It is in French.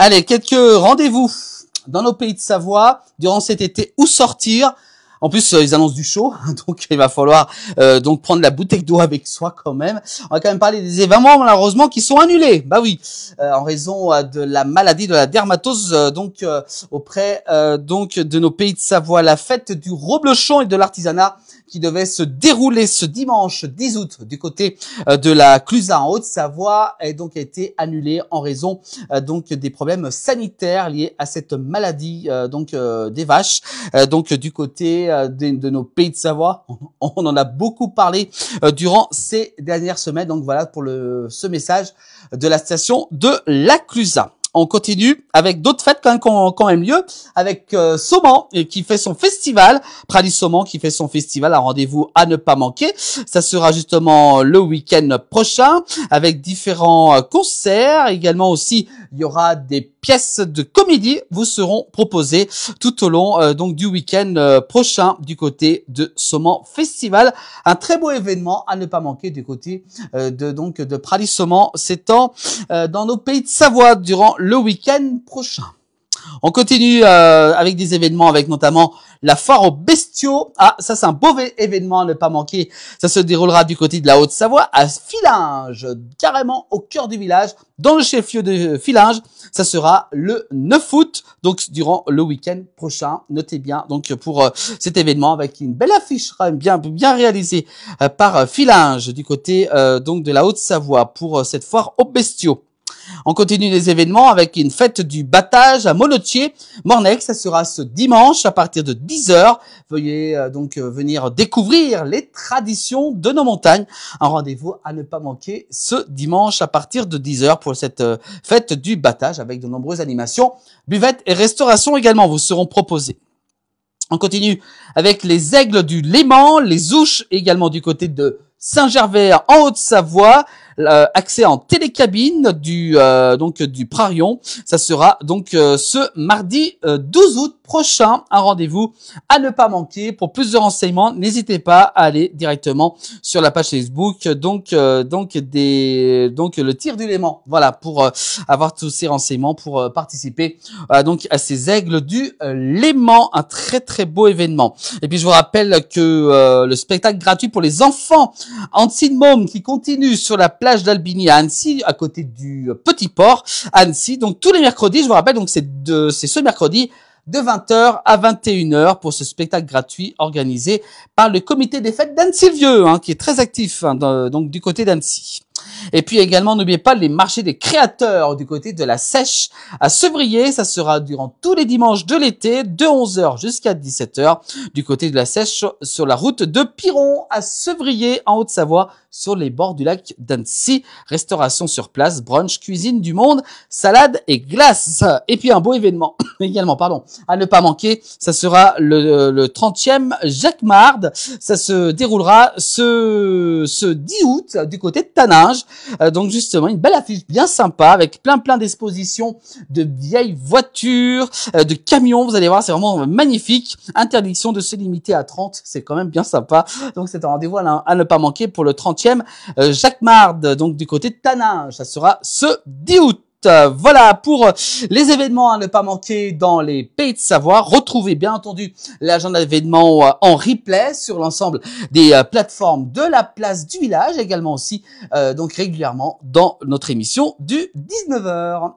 Allez, quelques rendez-vous dans nos pays de Savoie durant cet été. Où sortir? En plus, ils annoncent du chaud, donc il va falloir donc prendre la bouteille d'eau avec soi quand même. On va quand même parler des événements malheureusement qui sont annulés. Bah oui, en raison de la maladie de la dermatose auprès donc de nos pays de Savoie. La fête du reblochon et de l'artisanat qui devait se dérouler ce dimanche 10 août du côté de la Clusa en Haute-Savoie a donc été annulée en raison donc des problèmes sanitaires liés à cette maladie des vaches. Donc du côté de nos pays de Savoie, on en a beaucoup parlé durant ces dernières semaines. Donc voilà pour ce message de la station de la Clusa. On continue avec d'autres fêtes quand même qui ont quand même lieu, avec Sauman qui fait son festival, Pradis Sauman qui fait son festival, un rendez-vous à ne pas manquer. Ça sera justement le week-end prochain avec différents concerts. Également aussi, il y aura des pièces de comédie vous seront proposées tout au long donc du week-end prochain du côté de Sauman Festival. Un très beau événement à ne pas manquer du côté de Pradis Sauman. C'est dans nos pays de Savoie durant le week-end prochain. On continue avec des événements, avec notamment la foire aux bestiaux. Ah, ça c'est un beau événement à ne pas manquer. Ça se déroulera du côté de la Haute-Savoie, à Fillinges, carrément au cœur du village, dans le chef-lieu de Fillinges. Ça sera le 9 août, donc durant le week-end prochain. Notez bien donc pour cet événement avec une belle affiche bien réalisée par Fillinges du côté donc de la Haute-Savoie pour cette foire aux bestiaux. On continue les événements avec une fête du battage à Monotier, Mornec. Ça sera ce dimanche à partir de 10h. Veuillez donc venir découvrir les traditions de nos montagnes. Un rendez-vous à ne pas manquer ce dimanche à partir de 10h pour cette fête du battage avec de nombreuses animations. Buvettes et restauration également vous seront proposées. On continue avec les aigles du Léman, les ouches également du côté de Saint-Gervais en Haute-Savoie. Accès en télécabine du Prarion. Ça sera donc ce mardi 12 août prochain. Un rendez-vous à ne pas manquer. Pour plus de renseignements, n'hésitez pas à aller directement sur la page Facebook donc le tir du Léman. Voilà pour avoir tous ces renseignements pour participer donc à ces aigles du Léman, un très très beau événement. Et puis je vous rappelle que le spectacle gratuit pour les enfants Annecy de Môme qui continue sur la plage d'Albigny à Annecy, à côté du Petit Port, Annecy. Donc tous les mercredis, je vous rappelle, donc c'est ce mercredi de 20h à 21h pour ce spectacle gratuit organisé par le comité des fêtes d'Annecy-Vieux, qui est très actif donc du côté d'Annecy. Et puis également, n'oubliez pas les marchés des créateurs du côté de la Sèche à Sevrier. Ça sera durant tous les dimanches de l'été, de 11h jusqu'à 17h, du côté de la Sèche sur la route de Piron à Sevrier en Haute-Savoie, sur les bords du lac d'Annecy. Restauration sur place, brunch, cuisine du monde, salade et glace. Et puis un beau événement également, à ne pas manquer. Ça sera le 30e Jacques Mard. Ça se déroulera ce 10 août du côté de Taninges. Donc justement, une belle affiche bien sympa avec plein d'expositions de vieilles voitures, de camions. Vous allez voir, c'est vraiment magnifique. Interdiction de se limiter à 30. C'est quand même bien sympa. Donc c'est un rendez-vous à ne pas manquer pour le 30e Jacques Mard, donc du côté de Taninges. Ça sera ce 10 août. Voilà pour les événements à ne pas manquer dans les pays de Savoie. Retrouvez bien entendu l'agenda d'événements en replay sur l'ensemble des plateformes de la place du village, également aussi donc régulièrement dans notre émission du 19h.